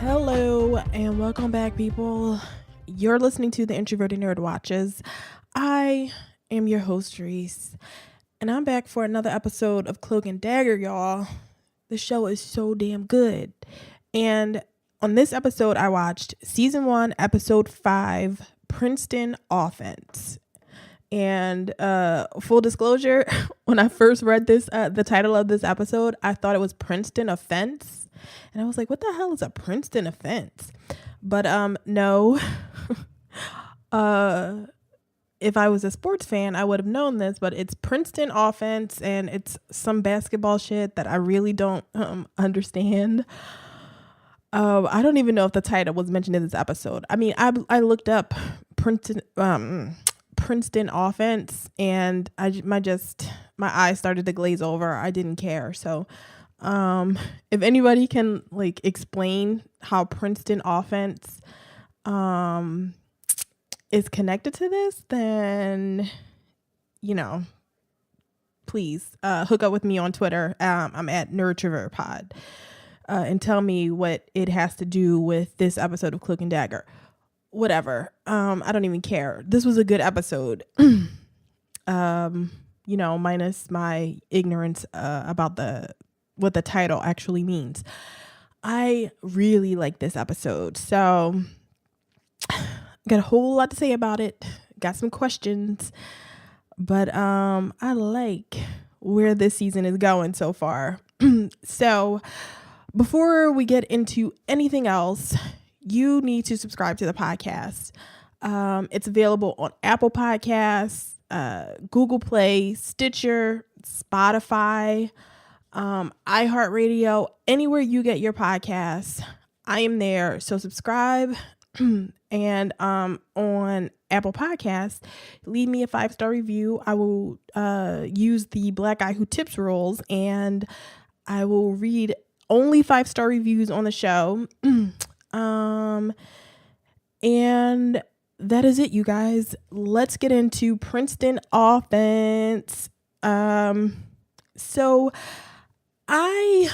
Hello and welcome back, people. You're listening to the Introverted Nerd Watches. I am your host, Reese, and I'm back for another episode of Cloak and Dagger, y'all. The show is so damn good. And on this episode, I watched Season 1, Episode 5, Princeton Offense. And full disclosure, when I first read this, the title of this episode, I thought it was Princeton Offense. And I was like, what the hell is a Princeton offense? But no. If I was a sports fan, I would have known this, but it's Princeton Offense, and it's some basketball shit that I really don't understand. I don't even know if the title was mentioned in this episode. I mean, I looked up Princeton Offense, and my eyes started to glaze over. I didn't care. So if anybody can explain how Princeton Offense is connected to this, then please hook up with me on Twitter. I'm at NerdTraverPod, and tell me what it has to do with this episode of Cloak and Dagger. Whatever. I don't even care. This was a good episode. Minus my ignorance about what the title actually means. I really like this episode. So got a whole lot to say about it. Got some questions. But I like where this season is going so far. So before we get into anything else, you need to subscribe to the podcast. It's available on Apple Podcasts, Google Play, Stitcher, Spotify, iHeartRadio, anywhere you get your podcasts. I am there. So subscribe. And on Apple Podcasts, leave me a 5-star review. I will use the Black Guy Who Tips rules, and I will read only 5-star reviews on the show. And that is it, you guys. Let's get into Princeton Offense. So I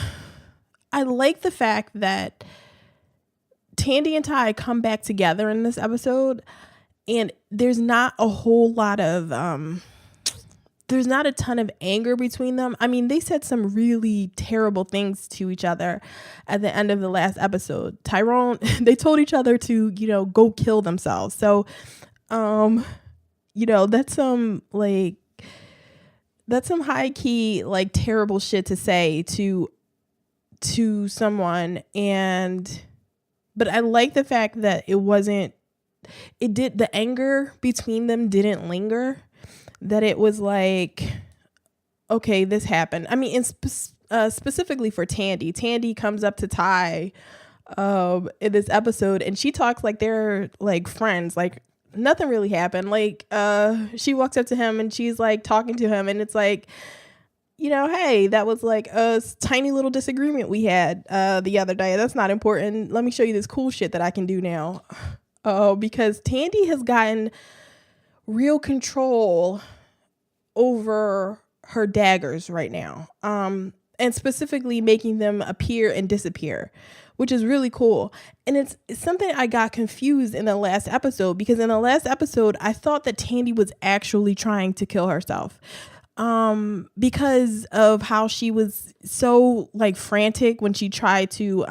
like the fact that Tandy and Ty come back together in this episode, and there's not a whole lot of there's not a ton of anger between them. I mean, they said some really terrible things to each other at the end of the last episode. Tyrone, they told each other to, go kill themselves. So, that's some high key, terrible shit to say to someone. But I like the fact that the anger between them didn't linger. That it was like, okay, this happened. I mean, specifically for Tandy. Tandy comes up to Ty in this episode, and she talks like they're friends. Like nothing really happened. She walks up to him and she's talking to him, and it's hey, that was a tiny little disagreement we had the other day. That's not important. Let me show you this cool shit that I can do now. Because Tandy has gotten real control over her daggers right now, and specifically making them appear and disappear, which is really cool. And it's something I got confused in the last episode, because in the last episode I thought that Tandy was actually trying to kill herself, because of how she was so frantic when she tried to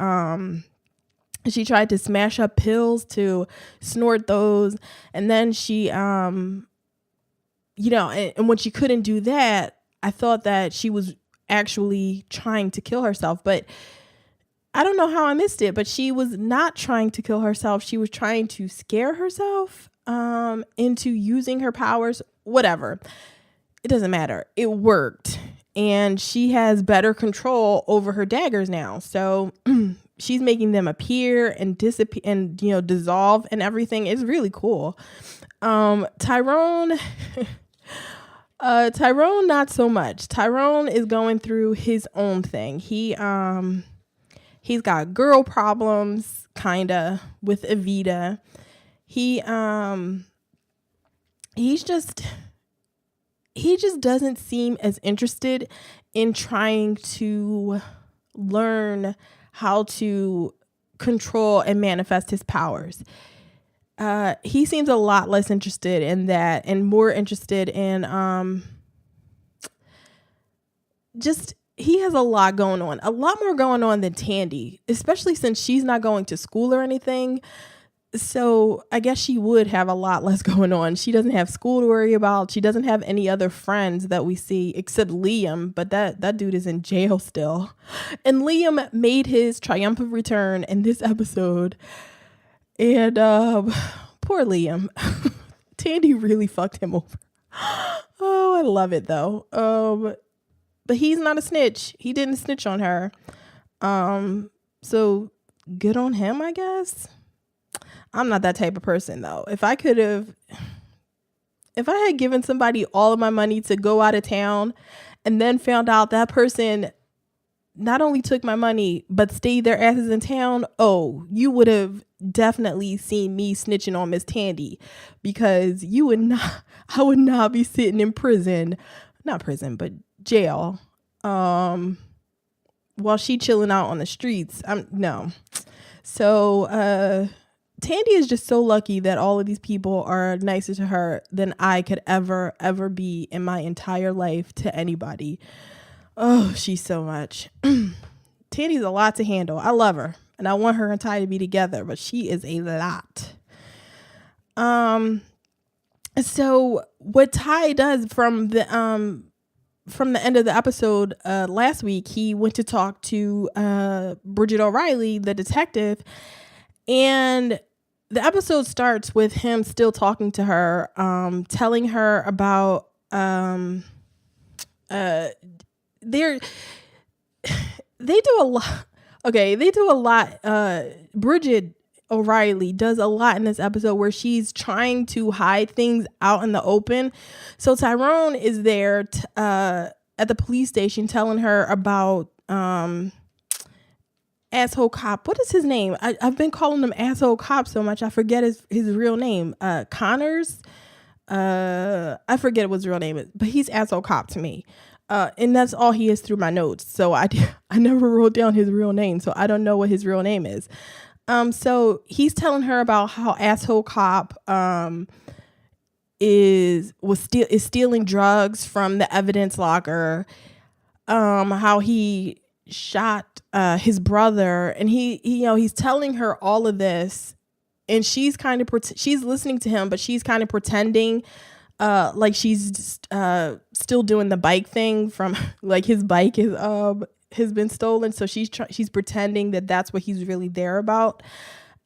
smash up pills to snort those. And then she, and when she couldn't do that, I thought that she was actually trying to kill herself. But I don't know how I missed it, but she was not trying to kill herself. She was trying to scare herself into using her powers, whatever. It doesn't matter. It worked. And she has better control over her daggers now. So she's making them appear and disappear and, dissolve and everything. It's really cool. Tyrone, not so much. Tyrone is going through his own thing. He's got girl problems, kinda, with Evita. He just doesn't seem as interested in trying to learn how to control and manifest his powers. He seems a lot less interested in that and more interested in he has a lot going on, a lot more going on than Tandy, especially since she's not going to school or anything. So I guess she would have a lot less going on. She doesn't have school to worry about. She doesn't have any other friends that we see except Liam, but that dude is in jail still. And Liam made his triumphant return in this episode. And poor Liam. Tandy really fucked him over. Oh, I love it though. But he's not a snitch. He didn't snitch on her. So good on him, I guess. I'm not that type of person though. If I had given somebody all of my money to go out of town and then found out that person not only took my money, but stayed their asses in town, oh, you would have definitely seen me snitching on Miss Tandy, because I would not be sitting in prison, not prison, but jail, while she chilling out on the streets. No. So, Tandy is just so lucky that all of these people are nicer to her than I could ever be in my entire life to anybody. Oh, she's so much. Tandy's a lot to handle. I love her and I want her and Ty to be together, but she is a lot. So what Ty does from the end of the episode last week, he went to talk to Bridget O'Reilly, the detective, and the episode starts with him still talking to her, telling her about they do a lot. Okay, they do a lot. Bridget O'Reilly does a lot in this episode where she's trying to hide things out in the open. So Tyrone is there at the police station telling her about asshole cop. What is his name? I've been calling him asshole cop so much I forget his real name. Connors. I forget what his real name is, but he's asshole cop to me. And that's all he is through my notes. So I never wrote down his real name, so I don't know what his real name is. So he's telling her about how asshole cop is stealing drugs from the evidence locker. How he shot his brother, and he's telling her all of this, and she's kind of she's listening to him, but she's kind of pretending like she's still doing the bike thing from like his bike has been stolen, so she's pretending that that's what he's really there about.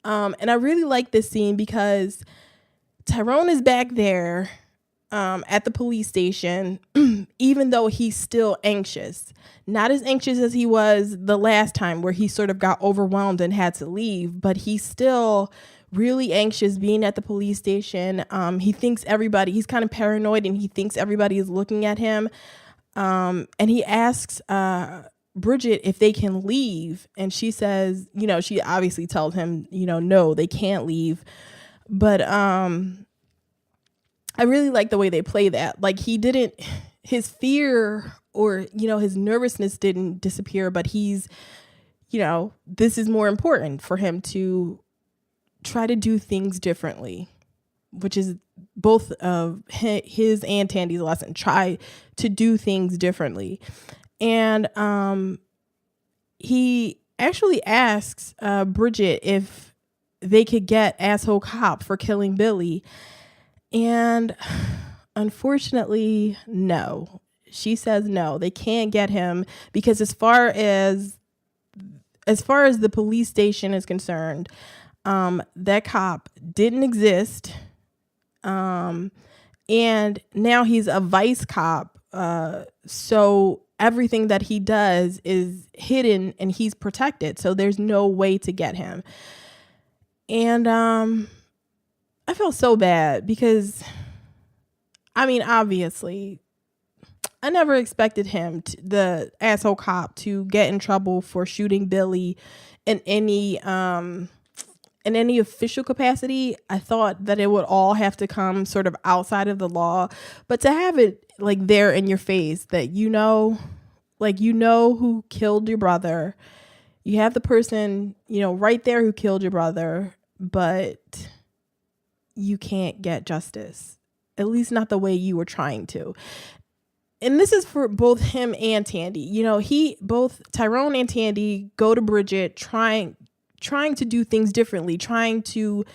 And I really like this scene because Tyrone is back there at the police station, even though he's still anxious. Not as anxious as he was the last time where he sort of got overwhelmed and had to leave, but he's still really anxious being at the police station. He thinks he's kind of paranoid and he thinks everybody is looking at him. And he asks Bridget if they can leave. And she says, she obviously tells him, no, they can't leave. But I really like the way they play that. Like his fear or, his nervousness didn't disappear, but he's, this is more important for him to try to do things differently, which is both of his and Tandy's lesson. Try to do things differently. And he actually asks Bridget if they could get asshole cop for killing Billy. And unfortunately, no. She says no, they can't get him because as far as the police station is concerned, that cop didn't exist. And now he's a vice cop. So everything that he does is hidden and he's protected. So there's no way to get him. And I felt so bad because, obviously, I never expected him, the asshole cop, to get in trouble for shooting Billy in any official capacity. I thought that it would all have to come sort of outside of the law, but to have it like there in your face that who killed your brother, You have the person, right there who killed your brother, but you can't get justice. At least not the way you were trying to. And this is for both him and Tandy. Both Tyrone and Tandy go to Bridget trying to do things differently, trying to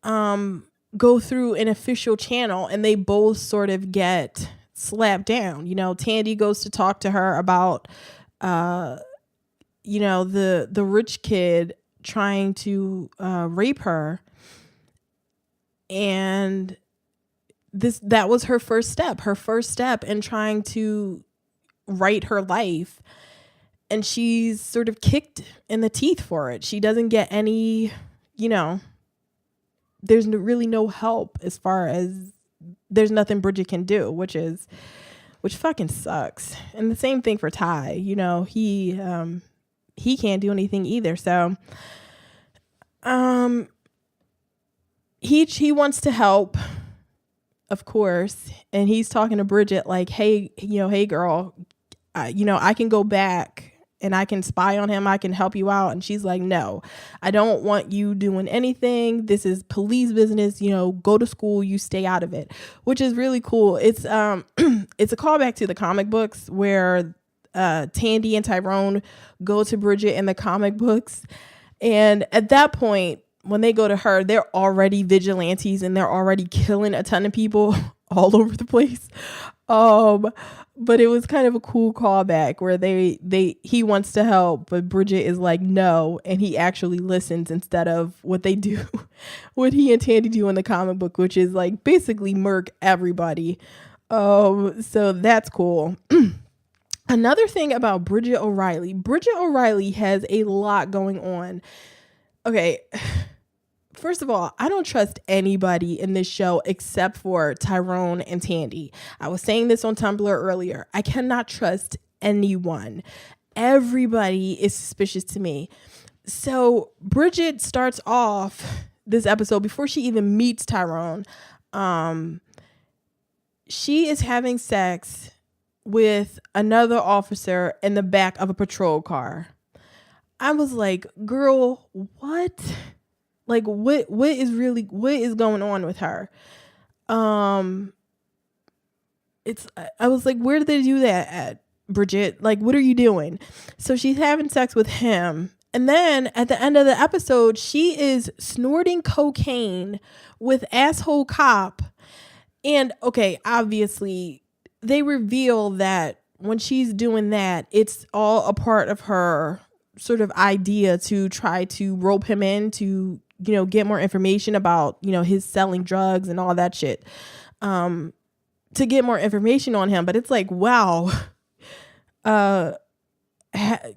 go through an official channel, and they both sort of get slapped down. Tandy goes to talk to her about the rich kid trying to rape her, and that was her first step in trying to right her life, and she's sort of kicked in the teeth for it. She doesn't get any, there's really no help, as far as there's nothing Bridget can do, which fucking sucks. And the same thing for Ty. He can't do anything either. So he wants to help, of course, and he's talking to Bridget like, hey girl, I can go back and I can spy on him, I can help you out. And she's like, no, I don't want you doing anything. This is police business. Go to school, you stay out of it, which is really cool. It's it's a callback to the comic books where Tandy and Tyrone go to Bridget in the comic books, and at that point, when they go to her, they're already vigilantes and they're already killing a ton of people all over the place. But it was kind of a cool callback where he wants to help, but Bridget is like, no, and he actually listens instead of what they do, what he and Tandy do in the comic book, which is like basically murk everybody. So that's cool. Another thing about Bridget O'Reilly has a lot going on. Okay, first of all, I don't trust anybody in this show except for Tyrone and Tandy. I was saying this on Tumblr earlier. I cannot trust anyone. Everybody is suspicious to me. So Bridget starts off this episode, before she even meets Tyrone, she is having sex with another officer in the back of a patrol car. I was like, girl, what? Like, what is going on with her? I was like, where did they do that at, Bridget? Like, what are you doing? So she's having sex with him. And then at the end of the episode, she is snorting cocaine with asshole cop. And okay, obviously they reveal that when she's doing that, it's all a part of her sort of idea to try to rope him in to, get more information about, his selling drugs and all that shit, to get more information on him. But it's like, wow,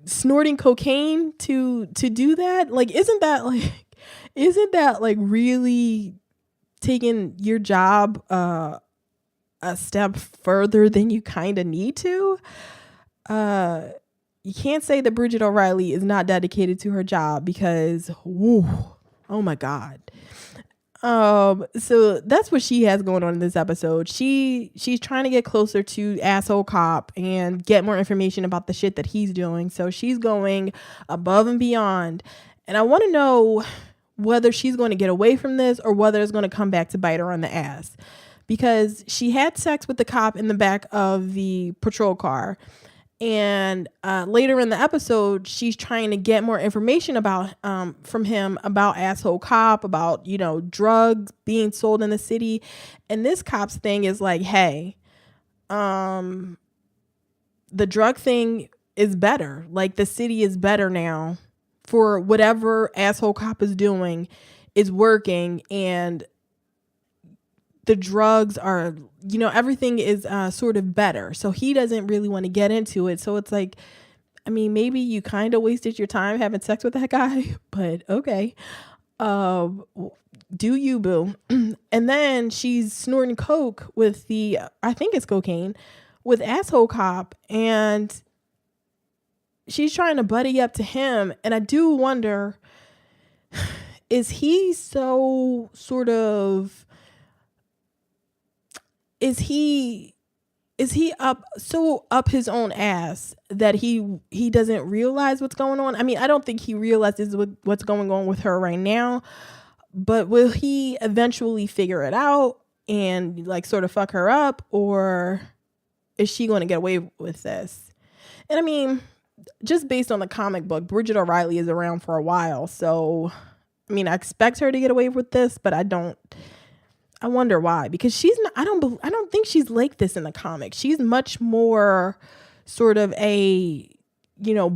snorting cocaine to do that? Like, isn't that like really taking your job a step further than you kind of need to? You can't say that Bridget O'Reilly is not dedicated to her job, because oh my God. So that's what she has going on in this episode. She's trying to get closer to asshole cop and get more information about the shit that he's doing. So she's going above and beyond. And I want to know whether she's going to get away from this or whether it's going to come back to bite her on the ass, because she had sex with the cop in the back of the patrol car. And later in the episode, she's trying to get more information about from him about asshole cop, about, drugs being sold in the city. And this cop's thing is like, hey, the drug thing is better. Like, the city is better now for whatever asshole cop is doing is working. And the drugs are, everything is sort of better. So he doesn't really want to get into it. So it's like, I mean, maybe you kind of wasted your time having sex with that guy, but okay. Do you, boo? And then she's snorting coke with I think it's cocaine, with asshole cop. And she's trying to buddy up to him. And I do wonder, is he so sort of... Is he is he up his own ass that he doesn't realize what's going on? I mean, I don't think he realizes what's going on with her right now, but will he eventually figure it out and like sort of fuck her up, or is she going to get away with this? And I mean, just based on the comic book, Bridget O'Reilly is around for a while, so I mean, I expect her to get away with this, but I don't. I wonder why, because she's not. I don't think she's like this in the comics. She's much more sort of a,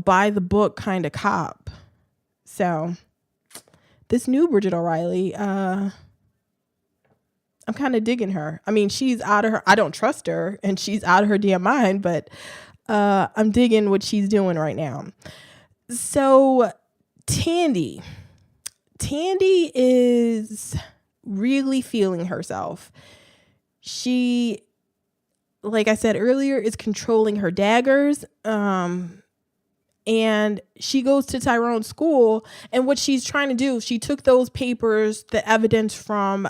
by the book kind of cop. So this new Bridget O'Reilly, I'm kind of digging her. I mean, she's out of her. I don't trust her, and she's out of her damn mind. But I'm digging what she's doing right now. So Tandy is really feeling herself. She, like I said earlier, is controlling her daggers. And she goes to Tyrone's school, and what she's trying to do, she took those papers, the evidence from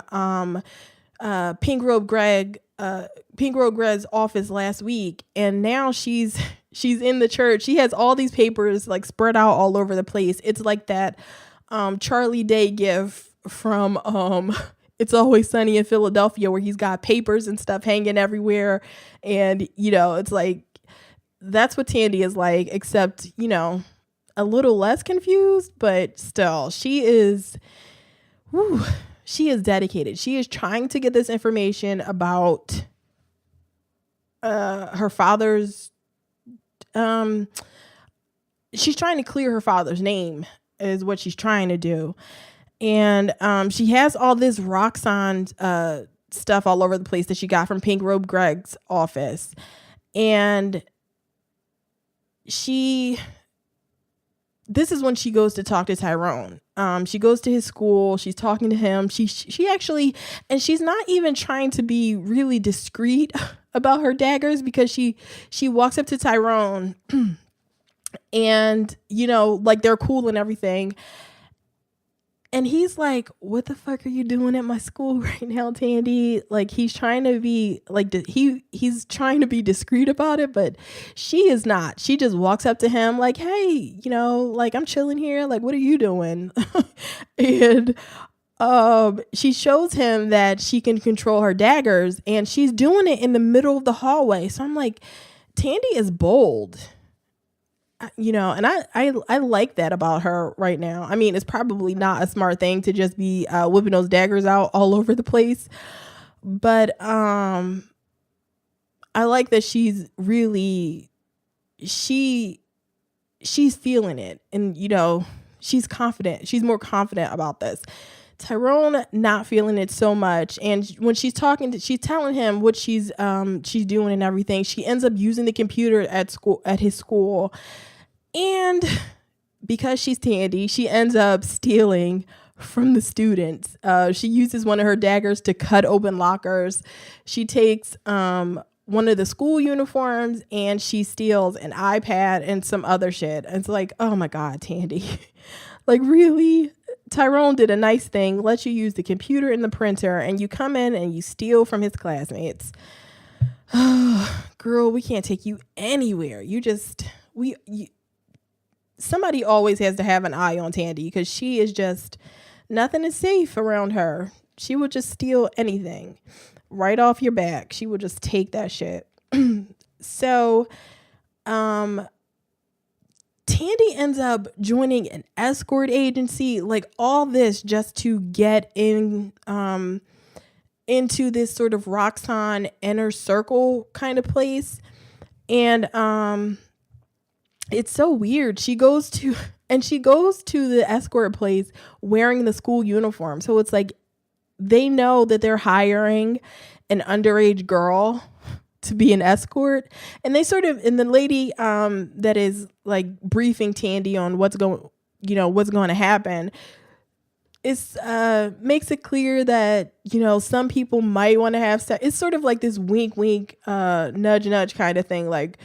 Pink Robe Greg's office last week, and now she's in the church. She has all these papers like spread out all over the place. It's like that Charlie Day gif from It's Always Sunny in Philadelphia, where he's got papers and stuff hanging everywhere, and it's like that's what Tandy is like, except a little less confused, but still she is dedicated. She is trying to get this information about her father's she's trying to clear her father's name is what she's trying to do. And she has all this Roxanne stuff all over the place that she got from Pink Robe Greg's office. And this is when she goes to talk to Tyrone. She goes to his school. She's talking to him. She actually, and she's not even trying to be really discreet about her daggers, because she walks up to Tyrone and, like they're cool and everything. And he's like, what the fuck are you doing at my school right now, Tandy? Like, he's trying to be like, he's trying to be discreet about it, but she is not. She just walks up to him like, hey, like, I'm chilling here. Like, what are you doing? And she shows him that she can control her daggers, and she's doing it in the middle of the hallway. So I'm like, Tandy is bold. And I like that about her right now. I mean, it's probably not a smart thing to just be whipping those daggers out all over the place, but I like that she's really she's feeling it, and she's confident. She's more confident about this. Tyrone not feeling it so much, and when she's telling him what she's doing and everything. She ends up using the computer at his school, and because she's Tandy, she ends up stealing from the students. She uses one of her daggers to cut open lockers. She takes one of the school uniforms, and she steals an iPad and some other shit. And it's like, oh my God, Tandy. Like, really? Tyrone did a nice thing, let you use the computer and the printer, and you come in and you steal from his classmates. Girl, we can't take you anywhere. Somebody always has to have an eye on Tandy, because she is just, nothing is safe around her. She would just steal anything right off your back. She would just take that shit. So, Tandy ends up joining an escort agency, like all this just to get in, into this sort of Roxanne inner circle kind of place. And, it's so weird. She goes to the escort place wearing the school uniform. So it's like, they know that they're hiring an underage girl to be an escort, and the lady that is like briefing Tandy on what's going to happen is makes it clear that some people might want to have sex. It's sort of like this wink nudge nudge kind of thing, like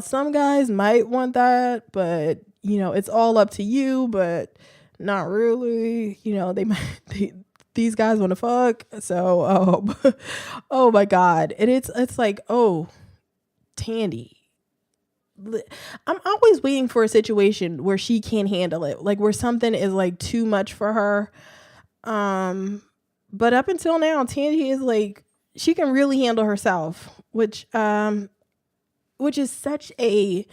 some guys might want that, but it's all up to you, but not really. They might these guys want to fuck. So, oh my God. And it's like, oh, Tandy. I'm always waiting for a situation where she can't handle it, like where something is like too much for her. But up until now, Tandy is like, she can really handle herself, which is such a,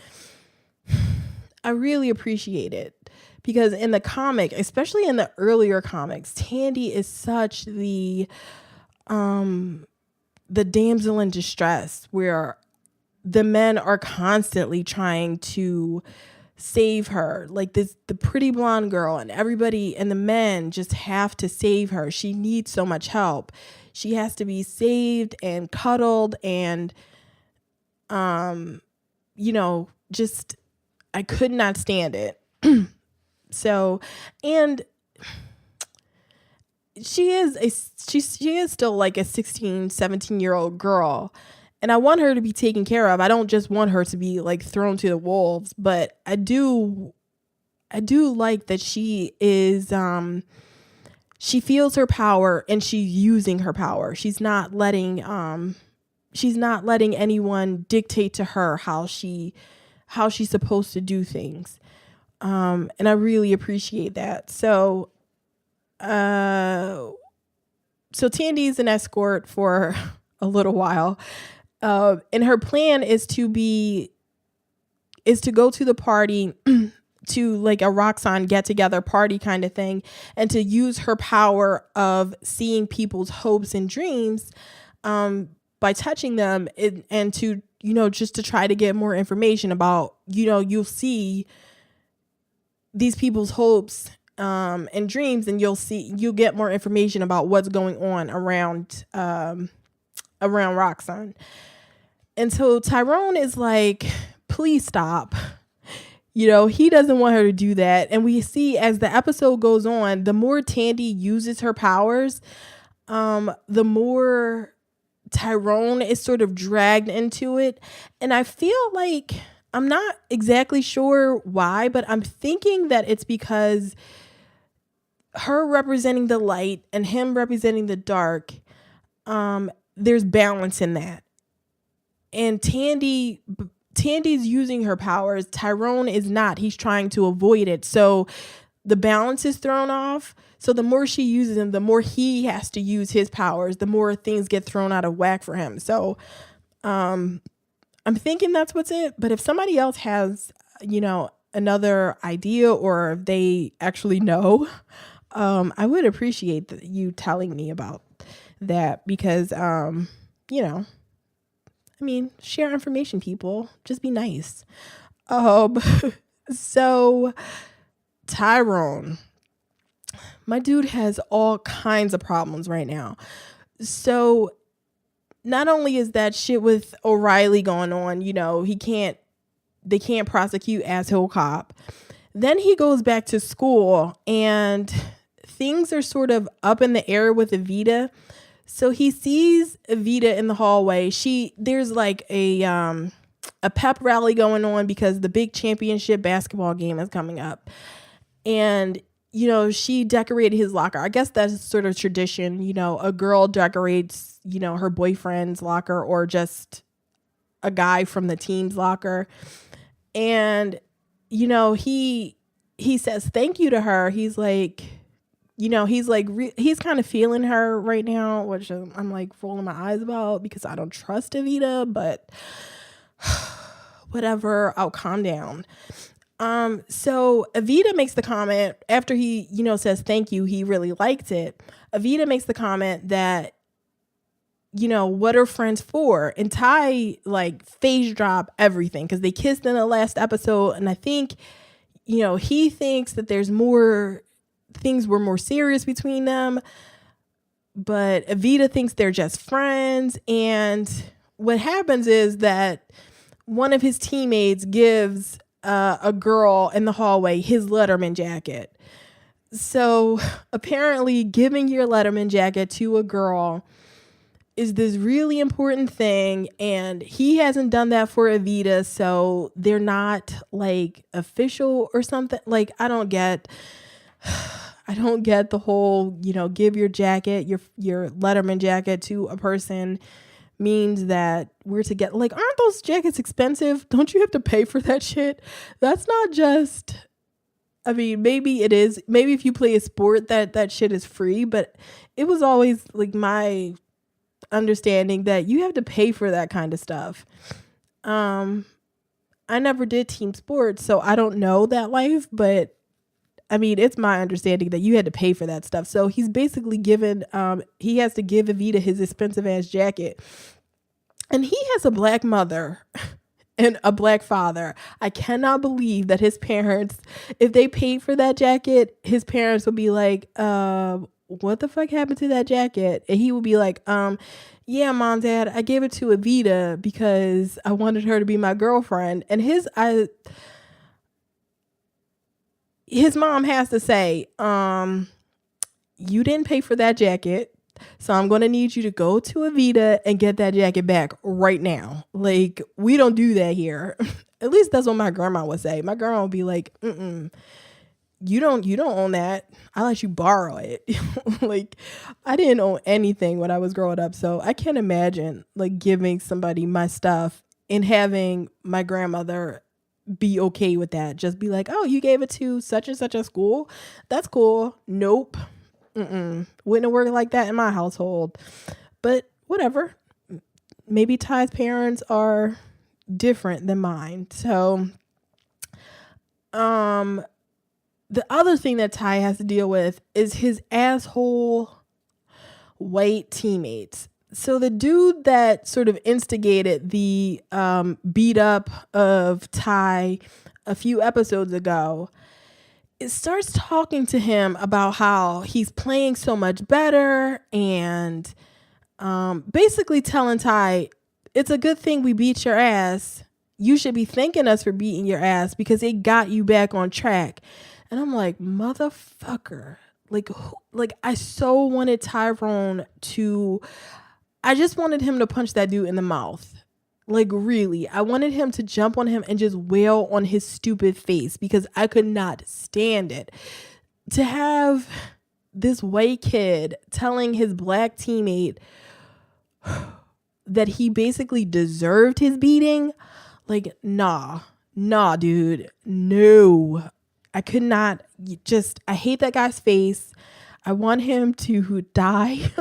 I really appreciate it, because in the comic, especially in the earlier comics, Tandy is such the damsel in distress, where the men are constantly trying to save her, like the pretty blonde girl, and everybody and the men just have to save her. She needs so much help. She has to be saved and cuddled, and just, I could not stand it. So, and she is still like a 16, 17-year-old girl, and I want her to be taken care of. I don't just want her to be like thrown to the wolves, but I do like that she is she feels her power and she's using her power. She's not letting anyone dictate to her how she's supposed to do things. And I really appreciate that. So Tandy's an escort for a little while. And her plan is to go to the party, to like a Roxxon get together party kind of thing, and to use her power of seeing people's hopes and dreams by touching them, and to, just to try to get more information about, you'll see these people's hopes and dreams, and you'll get more information about what's going on around Roxxon. And so Tyrone is like, please stop. He doesn't want her to do that. And we see, as the episode goes on, the more Tandy uses her powers, the more Tyrone is sort of dragged into it. And I feel like, I'm not exactly sure why, but I'm thinking that it's because her representing the light and him representing the dark, there's balance in that. And Tandy's using her powers. Tyrone is not. He's trying to avoid it. So the balance is thrown off. So the more she uses him, the more he has to use his powers, the more things get thrown out of whack for him. So I'm thinking that's what's it. But if somebody else has, another idea, or if they actually know, I would appreciate you telling me about that, because, share information, people. Just be nice. So Tyrone, my dude has all kinds of problems right now. So not only is that shit with O'Reilly going on, they can't prosecute Asshole Cop. Then he goes back to school and things are sort of up in the air with Evita. So he sees Evita in the hallway. There's like a pep rally going on because the big championship basketball game is coming up. And, she decorated his locker. I guess that's sort of tradition. A girl decorates, her boyfriend's locker, or just a guy from the team's locker. And, he says thank you to her. He's like, he's kind of feeling her right now, which I'm like rolling my eyes about, because I don't trust Evita, but whatever, I'll calm down. So Evita makes the comment after he, says thank you, he really liked it. Evita makes the comment that, what are friends for? And Ty phase drop everything, because they kissed in the last episode. And I think, he thinks that there's more, things were more serious between them. But Evita thinks they're just friends. And what happens is that one of his teammates gives a girl in the hallway his Letterman jacket. So apparently giving your Letterman jacket to a girl is this really important thing, and he hasn't done that for Evita, so they're not official or something. I don't get the whole, give your jacket, your Letterman jacket to a person means that we're together. Like, aren't those jackets expensive? Don't you have to pay for that shit? That's not just, I mean, maybe it is. Maybe if you play a sport that shit is free, but it was always like my understanding that you have to pay for that kind of stuff. I never did team sports, so I don't know that life, but I mean, it's my understanding that you had to pay for that stuff. So he's basically given, he has to give Evita his expensive ass jacket. And he has a black mother and a black father. I cannot believe that his parents, if they paid for that jacket, his parents would be like, what the fuck happened to that jacket? And he would be like, yeah, mom, dad, I gave it to Evita because I wanted her to be my girlfriend. And his mom has to say, you didn't pay for that jacket, so I'm going to need you to go to Evita and get that jacket back right now. Like, we don't do that here. At least that's what my grandma would say. My grandma would be like, you don't own that. I'll let you borrow it. Like, I didn't own anything when I was growing up, so I can't imagine like giving somebody my stuff and having my grandmother be okay with that. Just be like, oh, you gave it to such and such a school? That's cool. Nope. Wouldn't have worked like that in my household. But whatever. Maybe Ty's parents are different than mine. So, the other thing that Ty has to deal with is his asshole white teammates. So the dude that sort of instigated the beat up of Ty a few episodes ago, it starts talking to him about how he's playing so much better and basically telling Ty, it's a good thing we beat your ass. You should be thanking us for beating your ass because it got you back on track. And I'm like, motherfucker. Like I so wanted Tyrone to, I just wanted him to punch that dude in the mouth. Like, really, I wanted him to jump on him and just wail on his stupid face because I could not stand it. To have this white kid telling his black teammate that he basically deserved his beating, like, nah, dude, no. I could not, I hate that guy's face. I want him to die.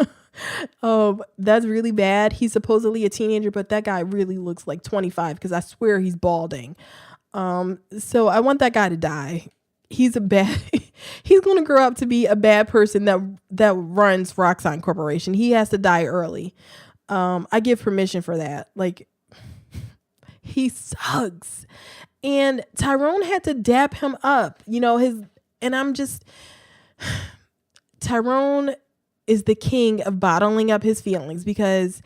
That's really bad. He's supposedly a teenager, but that guy really looks like 25 because I swear he's balding. So I want that guy to die. He's he's going to grow up to be a bad person that runs Roxxon Corporation. He has to die early. I give permission for that. Like, he sucks. And Tyrone had to dap him up, Tyrone is the king of bottling up his feelings because,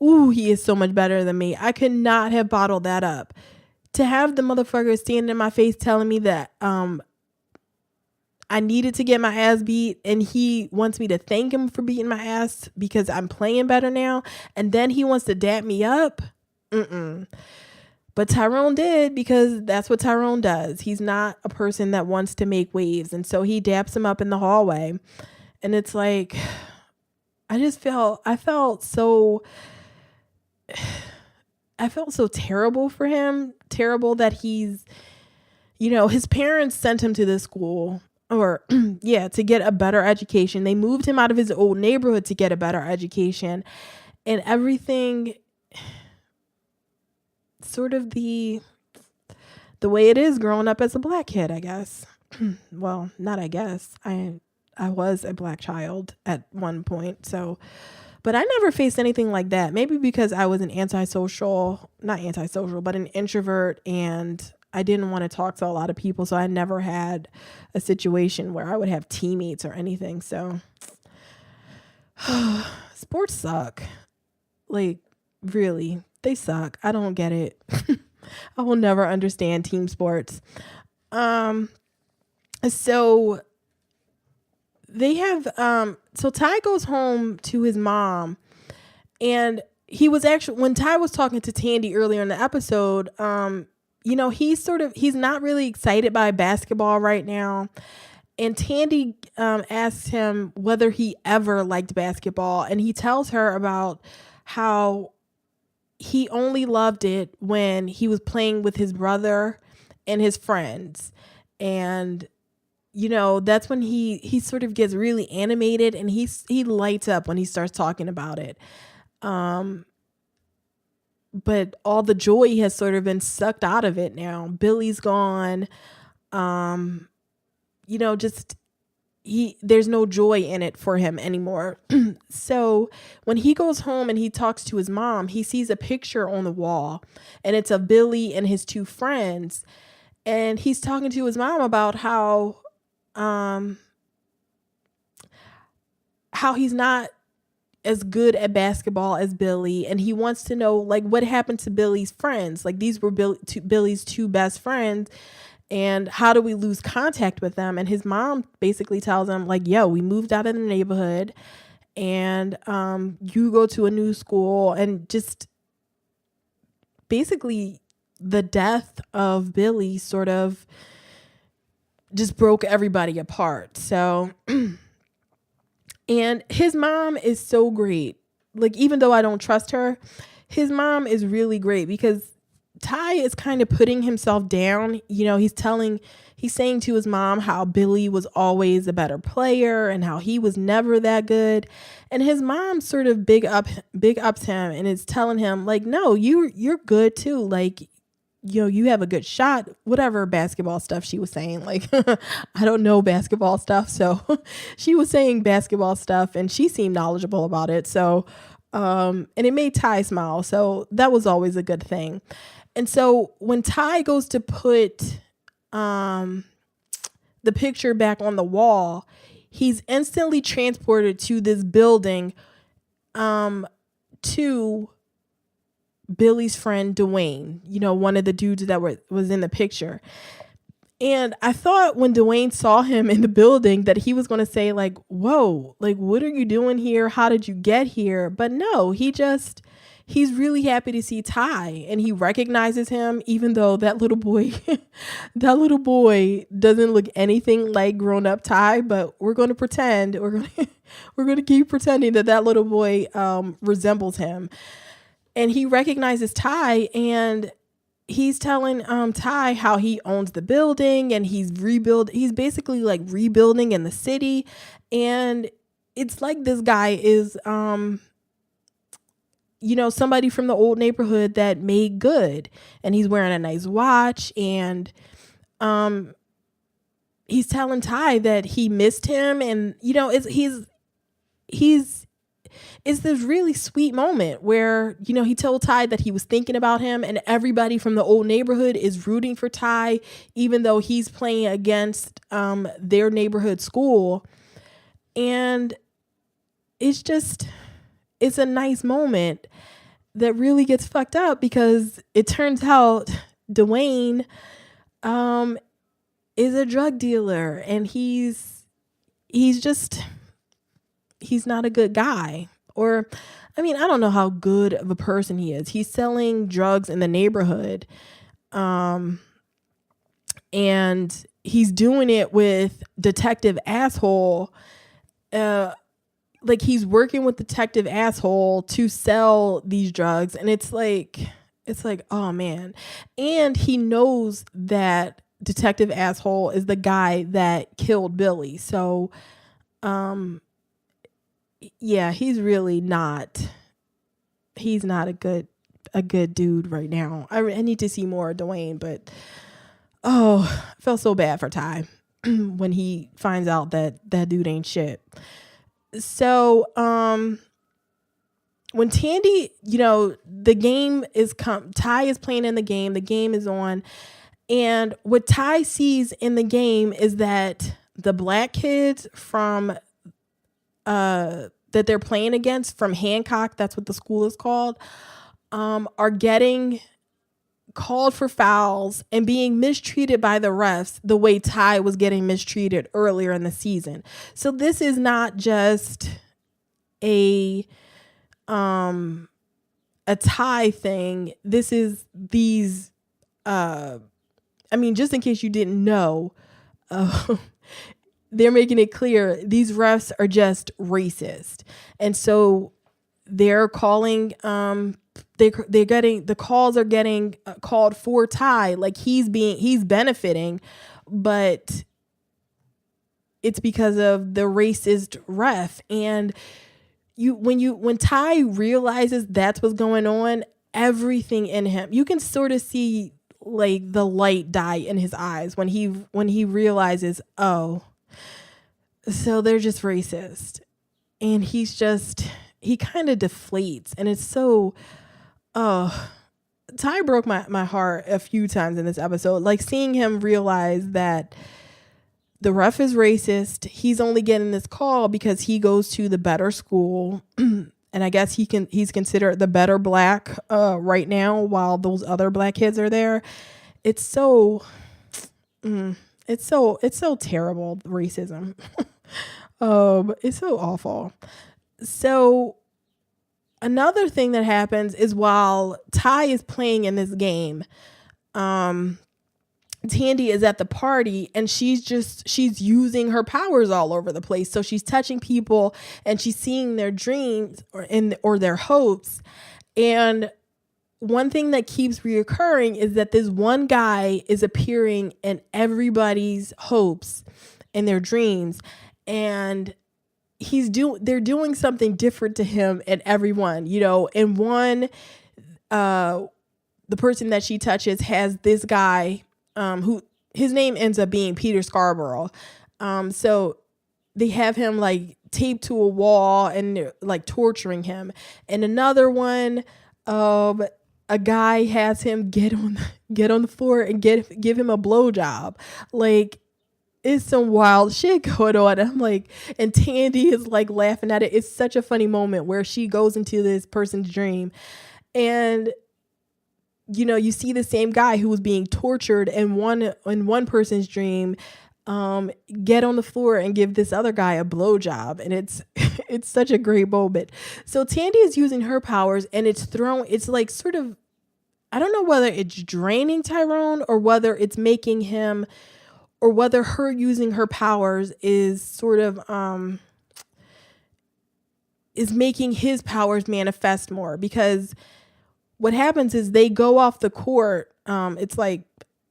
he is so much better than me. I could not have bottled that up. To have the motherfucker standing in my face telling me that I needed to get my ass beat and he wants me to thank him for beating my ass because I'm playing better now, and then he wants to dap me up. But Tyrone did because that's what Tyrone does. He's not a person that wants to make waves. And so he daps him up in the hallway. And it's like, I felt so terrible for him. Terrible that he's, his parents sent him to this school to get a better education. They moved him out of his old neighborhood to get a better education. And everything, sort of the way it is growing up as a black kid, I guess. Well, not I guess. I was a black child at one point, but I never faced anything like that. Maybe because I was an not an introvert, and I didn't want to talk to a lot of people, so I never had a situation where I would have teammates or anything. So sports suck. Like, really. They suck. I don't get it. I will never understand team sports. So they have, so Ty goes home to his mom, and he was actually, when Ty was talking to Tandy earlier in the episode, he's not really excited by basketball right now. And Tandy asks him whether he ever liked basketball, and he tells her about how he only loved it when he was playing with his brother and his friends. And that's when he sort of gets really animated, and he lights up when he starts talking about it. Um but all the joy has sort of been sucked out of it now. Billy's gone. Um just there's no joy in it for him anymore. So when he goes home and he talks to his mom, he sees a picture on the wall, and it's of Billy and his two friends. And he's talking to his mom about um how he's not as good at basketball as Billy, and he wants to know like what happened to Billy's friends. Like these were Billy's two best friends, and how do we lose contact with them? And his mom basically tells him like, yo, we moved out of the neighborhood, and you go to a new school. And just basically the death of Billy sort of just broke everybody apart. So and his mom is so great. Like, even though I don't trust her, his mom is really great, because Ty is kind of putting himself down. He's saying to his mom how Billy was always a better player and how he was never that good. And his mom sort of big ups him and is telling him like, no, you're good too. Like, you have a good shot, whatever basketball stuff she was saying. Like, I don't know basketball stuff. So she was saying basketball stuff and she seemed knowledgeable about it. So, and it made Ty smile. So that was always a good thing. And so when Ty goes to put the picture back on the wall, he's instantly transported to this building, to Billy's friend Dwayne, one of the dudes that was in the picture. And I thought when Dwayne saw him in the building that he was going to say like, whoa, like, what are you doing here? How did you get here? But no, he's really happy to see Ty, and he recognizes him, even though that little boy doesn't look anything like grown up Ty. But we're going to pretend, we're going to keep pretending that little boy resembles him. And he recognizes Ty, and he's telling Ty how he owns the building, and he's basically like rebuilding in the city. And it's like this guy is somebody from the old neighborhood that made good, and he's wearing a nice watch. And he's telling Ty that he missed him, and it's this really sweet moment where, he told Ty that he was thinking about him, and everybody from the old neighborhood is rooting for Ty, even though he's playing against their neighborhood school. And it's a nice moment that really gets fucked up, because it turns out Dwayne is a drug dealer, and he's not a good guy. Or, I mean, I don't know how good of a person he is. He's selling drugs in the neighborhood. And he's doing it with Detective Asshole. Like, he's working with Detective Asshole to sell these drugs. And it's like, oh man. And he knows that Detective Asshole is the guy that killed Billy. So, yeah, he's not a good dude right now. I need to see more of Dwayne, but I felt so bad for Ty when he finds out that dude ain't shit. So when Tandy, the game is Ty is playing in the game is on, and what Ty sees in the game is that the black kids from that they're playing against from Hancock, that's what the school is called, are getting called for fouls and being mistreated by the refs the way Ty was getting mistreated earlier in the season. So this is not just a Ty thing. This is these just in case you didn't know, they're making it clear these refs are just racist. And so they're calling they're getting the calls are getting called for Ty, like he's benefiting, but it's because of the racist ref. And when Ty realizes that's what's going on, everything in him, you can sort of see like the light die in his eyes when he realizes, oh, so they're just racist. And he kind of deflates, and it's so, oh, Ty broke my heart a few times in this episode, like seeing him realize that the ref is racist. He's only getting this call because he goes to the better school. And I guess he's considered the better black right now, while those other black kids are there. It's so it's so terrible, racism. It's so awful. So another thing that happens is while Ty is playing in this game, Tandy is at the party, and she's using her powers all over the place. So she's touching people, and she's seeing their dreams or their hopes. And one thing that keeps reoccurring is that this one guy is appearing in everybody's hopes and their dreams, and they're doing something different to him and everyone, and one, the person that she touches has this guy, who his name ends up being Peter Scarborough. So they have him like taped to a wall and like torturing him. And another one, a guy has him get on the floor and give him a blowjob. Like, it's some wild shit going on. I'm like, and Tandy is like laughing at it. It's such a funny moment where she goes into this person's dream, and you see the same guy who was being tortured in one person's dream, get on the floor and give this other guy a blowjob. And it's such a great moment. So Tandy is using her powers, and it's like sort of, I don't know whether it's draining Tyrone or whether it's making him, or whether her using her powers is sort of, is making his powers manifest more. Because what happens is they go off the court. It's like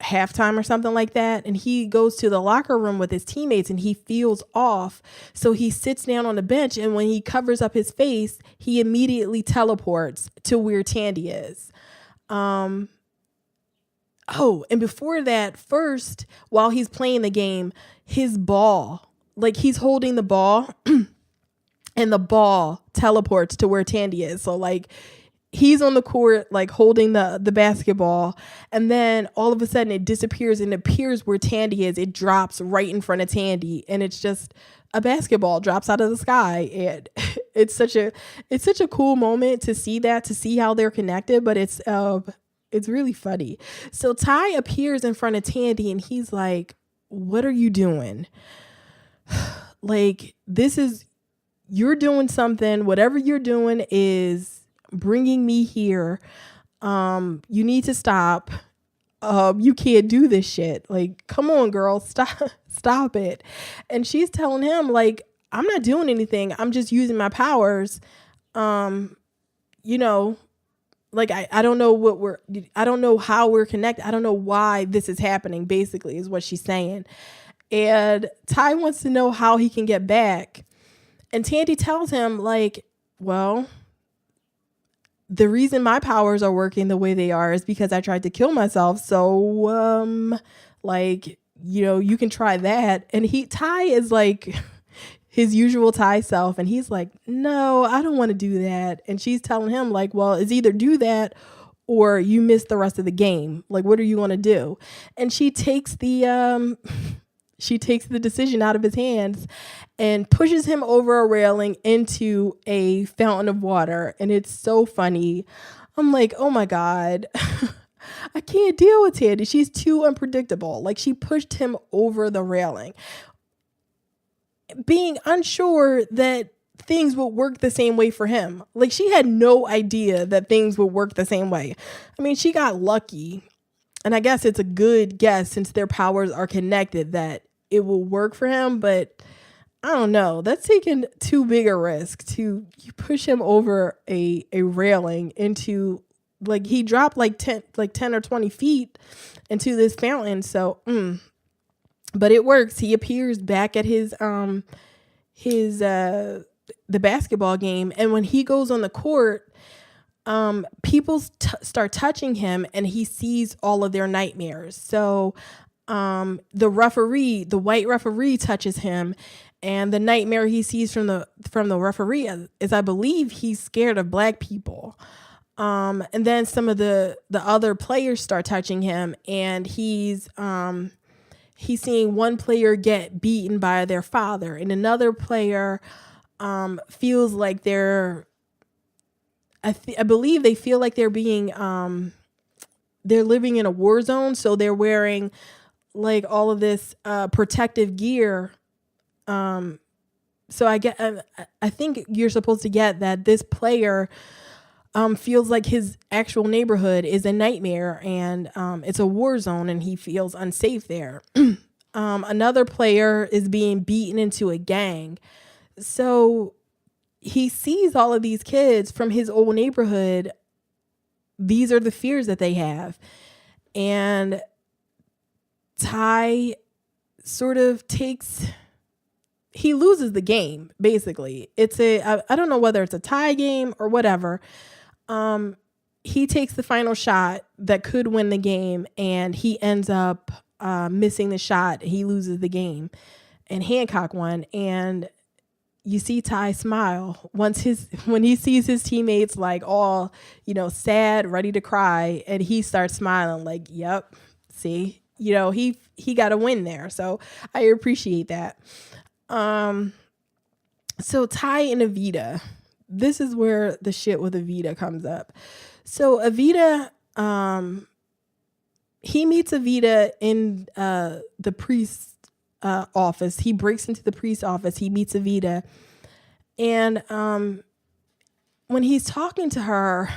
halftime or something like that. And he goes to the locker room with his teammates, and he feels off. So he sits down on the bench, and when he covers up his face, he immediately teleports to where Tandy is. Oh, and before that, first, while he's playing the game, his ball, like he's holding the ball and the ball teleports to where Tandy is. So like, he's on the court, like holding the basketball, and then all of a sudden it disappears and appears where Tandy is. It drops right in front of Tandy, and it's just a basketball drops out of the sky. And it's such a cool moment to see how they're connected, but it's really funny. So Ty appears in front of Tandy, and he's like, "What are you doing? Like, you're doing something. Whatever you're doing is bringing me here. You need to stop. You can't do this shit. Like, come on, girl, stop it." And she's telling him, like, "I'm not doing anything. I'm just using my powers. Like, I don't know I don't know how we're connected. I don't know why this is happening," basically, is what she's saying. And Ty wants to know how he can get back. And Tandy tells him, like, well, the reason my powers are working the way they are is because I tried to kill myself. So, you can try that. And Ty is like his usual Ty self. And he's like, "No, I don't want to do that." And she's telling him, like, "Well, it's either do that or you miss the rest of the game. Like, what are you going to do?" And she takes the decision out of his hands and pushes him over a railing into a fountain of water. And it's so funny. I'm like, oh my God, I can't deal with Tandy. She's too unpredictable. Like, she pushed him over the railing, being unsure that things would work the same way for him. Like, she had no idea that things would work the same way. I mean, she got lucky. And I guess it's a good guess, since their powers are connected, that it will work for him. But I don't know. That's taking too big a risk to you push him over a railing into, like, he dropped like 10 or 20 feet into this fountain. So, but it works. He appears back at his the basketball game, and when he goes on the court, people start touching him, and he sees all of their nightmares. So the white referee touches him, and the nightmare he sees from the referee is, I believe, he's scared of black people. And then some of the other players start touching him, and he's seeing one player get beaten by their father, and another player feels like I believe they feel like they're being they're living in a war zone, so they're wearing like all of this protective gear. So I think you're supposed to get that this player feels like his actual neighborhood is a nightmare, and it's a war zone, and he feels unsafe there. Another player is being beaten into a gang. So he sees all of these kids from his old neighborhood. These are the fears that they have. And Ty sort of he loses the game, basically. I don't know whether it's a tie game or whatever. He takes the final shot that could win the game, and he ends up missing the shot. He loses the game, and Hancock won. And you see Ty smile when he sees his teammates like all, sad, ready to cry, and he starts smiling like, yep, see, he got a win there. So I appreciate that. So Ty and Evita, this is where the shit with Evita comes up. So Evita, he meets Evita in the priest's office. He breaks into the priest's office. He meets Evita. And when he's talking to her,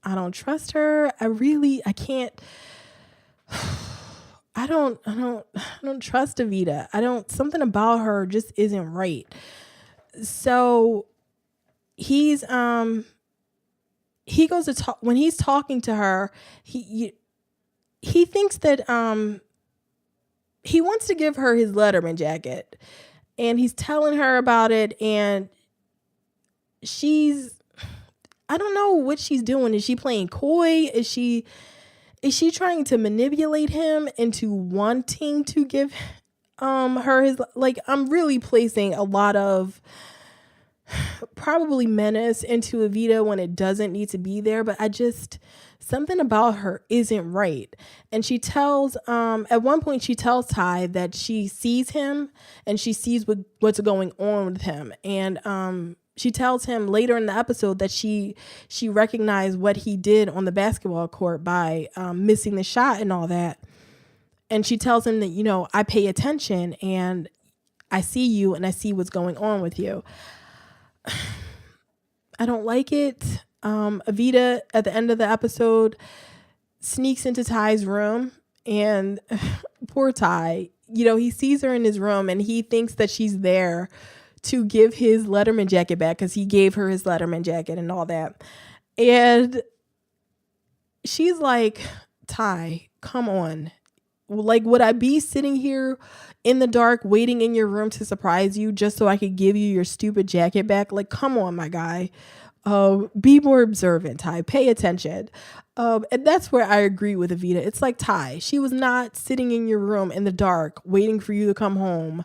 I don't trust her. I can't. I don't trust Evita. Something about her just isn't right. So he goes to talk, when he's talking to her, he thinks that he wants to give her his Letterman jacket, and he's telling her about it, and I don't know what she's doing. Is she playing coy? Is she trying to manipulate him into wanting to give her his, like, I'm really placing a lot of probably menace into Evita when it doesn't need to be there, but something about her isn't right. And she tells, at one point she tells Ty that she sees him and she sees what's going on with him. And she tells him later in the episode that she recognized what he did on the basketball court by missing the shot and all that. And she tells him that, I pay attention and I see you and I see what's going on with you. I don't like it. Evita, at the end of the episode, sneaks into Ty's room, and poor Ty, he sees her in his room and he thinks that she's there to give his Letterman jacket back because he gave her his Letterman jacket and all that. And she's like, Ty, come on. Like, would I be sitting here in the dark waiting in your room to surprise you just so I could give you your stupid jacket back? Like, come on, my guy. Be more observant, Ty. Pay attention. And that's where I agree with Evita. It's like, Ty, she was not sitting in your room in the dark waiting for you to come home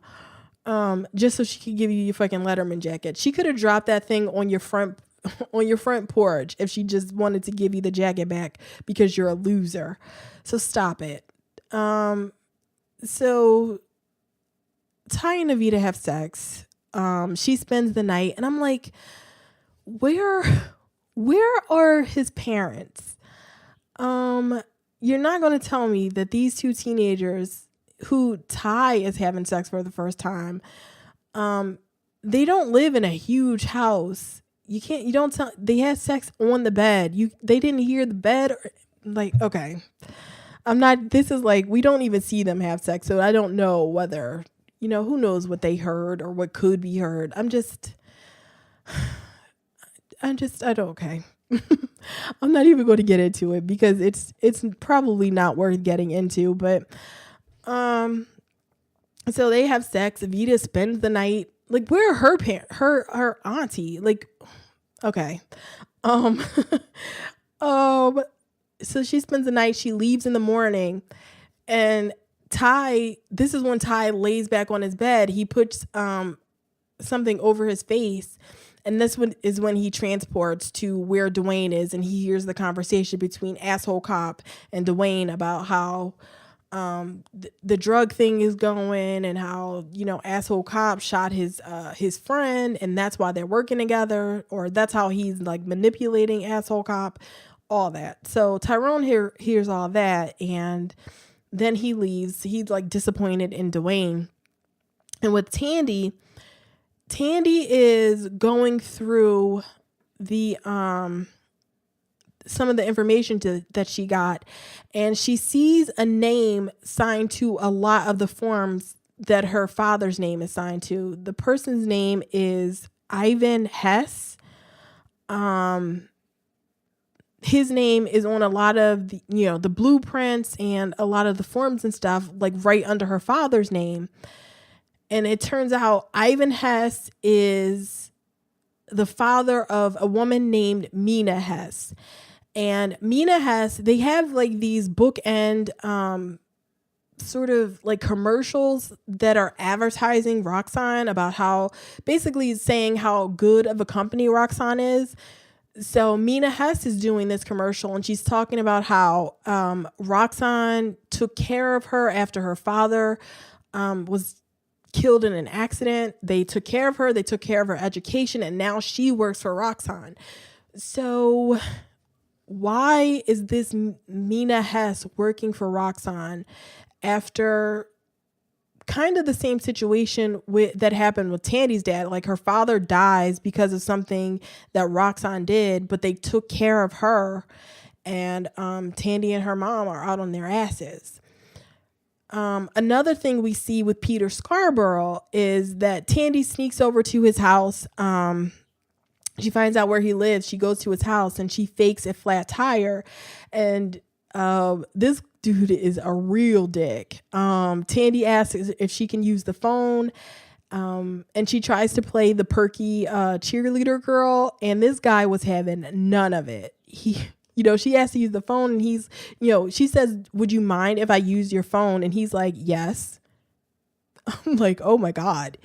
just so she could give you your fucking Letterman jacket. She could have dropped that thing on your front porch if she just wanted to give you the jacket back because you're a loser. So stop it. So Ty and Evita have sex. She spends the night, and I'm like, where are his parents? You're not going to tell me that these two teenagers who Ty is having sex for the first time, they don't live in a huge house. You don't tell, they had sex on the bed. They didn't hear the bed, okay. This is like, we don't even see them have sex, so I don't know whether who knows what they heard or what could be heard. I don't, okay. I'm not even going to get into it because it's probably not worth getting into, but so they have sex. Evita spends the night. Like, where are her auntie? Like, okay. Um um so she spends the night, she leaves in the morning, and this is when Ty lays back on his bed. He puts something over his face, and this one is when he transports to where Dwayne is, and he hears the conversation between asshole cop and Dwayne about how the drug thing is going, and how asshole cop shot his friend, and that's why they're working together, or that's how he's like manipulating asshole cop, all that. So Tyrone hears all that, and then he leaves. He's like disappointed in Dwayne. And with Tandy is going through the some of the information that she got, and she sees a name signed to a lot of the forms that her father's name is signed to. The person's name is Ivan Hess. His name is on a lot of the blueprints and a lot of the forms and stuff, like right under her father's name. And it turns out Ivan Hess is the father of a woman named Mina Hess. And Mina Hess, they have like these bookend sort of like commercials that are advertising Roxxon, about how basically saying how good of a company Roxxon is. So Mina Hess is doing this commercial, and she's talking about how Roxxon took care of her after her father was killed in an accident. They took care of her. They took care of her education, and now she works for Roxxon. So why is this Mina Hess working for Roxxon after kind of the same situation that happened with Tandy's dad? Like, her father dies because of something that Roxxon did, but they took care of her, and Tandy and her mom are out on their asses. Another thing we see with Peter Scarborough is that Tandy sneaks over to his house. She finds out where he lives. She goes to his house and she fakes a flat tire. And this dude is a real dick. Tandy asks if she can use the phone. And she tries to play the perky cheerleader girl. And this guy was having none of it. She asked to use the phone, and he's, she says, "Would you mind if I use your phone?" And he's like, "Yes." I'm like, oh my God.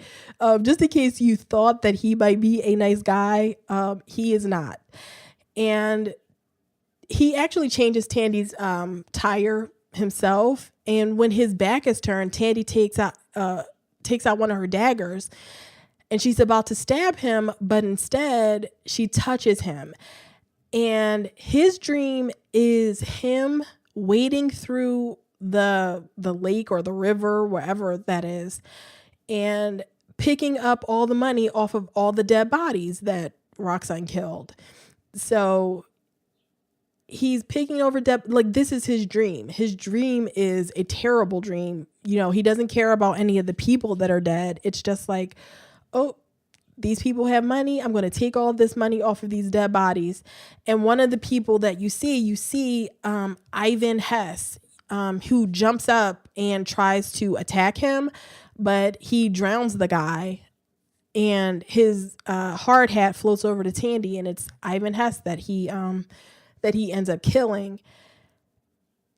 Just in case you thought that he might be a nice guy, he is not. And he actually changes Tandy's tire himself. And when his back is turned, Tandy takes out one of her daggers, and she's about to stab him, but instead she touches him. And his dream is him wading through the lake or the river, wherever that is, and picking up all the money off of all the dead bodies that Roxxon killed. So he's picking over dead, like, this is his dream. His dream is a terrible dream. He doesn't care about any of the people that are dead. It's just like, oh, these people have money. I'm going to take all this money off of these dead bodies. And one of the people that you see Ivan Hess, who jumps up and tries to attack him, but he drowns the guy, and his hard hat floats over to Tandy, and it's Ivan Hess that he ends up killing.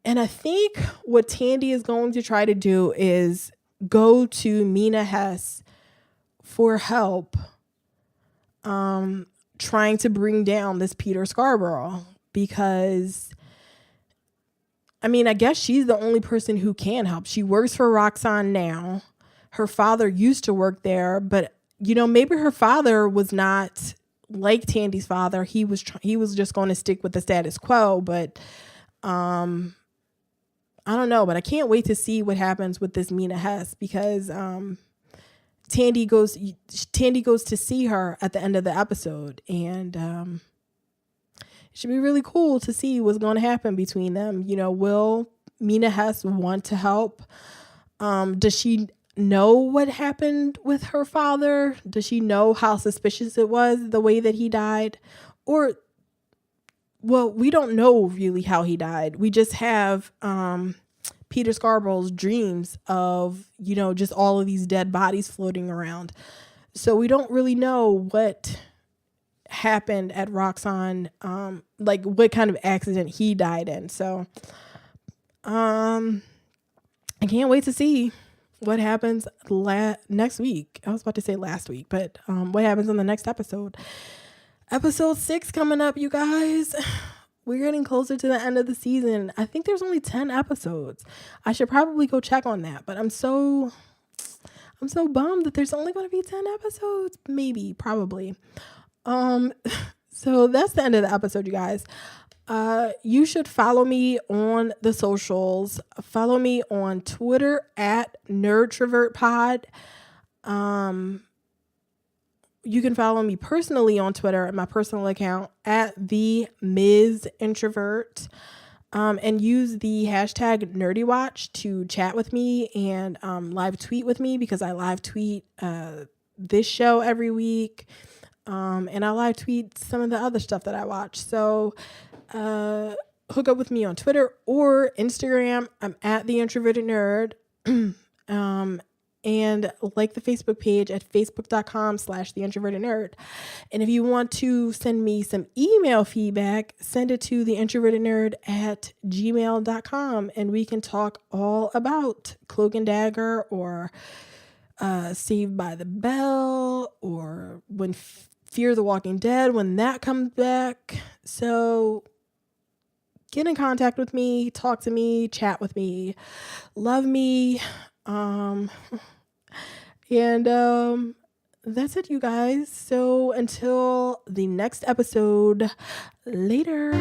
And I think what Tandy is going to try to do is go to Mina Hess for help, trying to bring down this Peter Scarborough, because I guess she's the only person who can help. She works for Roxxon now. Her father used to work there, but maybe her father was not like Tandy's father. He was just going to stick with the status quo, but I don't know, but I can't wait to see what happens with this Mina Hess, because Tandy goes to see her at the end of the episode, and it should be really cool to see what's going to happen between them. Will Mina Hess want to help? Does she know what happened with her father? Does she know how suspicious it was the way that he died? Or, well, we don't know really how he died. We just have Peter Scarborough's dreams of, just all of these dead bodies floating around. So we don't really know what happened at Roxxon, like what kind of accident he died in. So I can't wait to see what happens next week. I was about to say last week, but what happens in the next episode. Episode 6 coming up, you guys. We're getting closer to the end of the season. I think there's only 10 episodes. I should probably go check on that, but I'm so bummed that there's only going to be 10 episodes. Maybe, probably. So that's the end of the episode, you guys. You should follow me on the socials. Follow me on Twitter at NerdTravertPod. You can follow me personally on Twitter at my personal account at the Ms. Introvert. And use the hashtag NerdyWatch to chat with me and live tweet with me, because I live tweet this show every week. And I live tweet some of the other stuff that I watch. So hook up with me on Twitter or Instagram. I'm at the Introverted Nerd. And like the Facebook page at facebook.com/theintrovertednerd. And if you want to send me some email feedback, send it to theintrovertednerd@gmail.com, and we can talk all about Cloak and Dagger, or Saved by the Bell, or when Fear the Walking Dead, when that comes back. So get in contact with me, talk to me, chat with me, love me. And that's it, you guys. So until the next episode, later.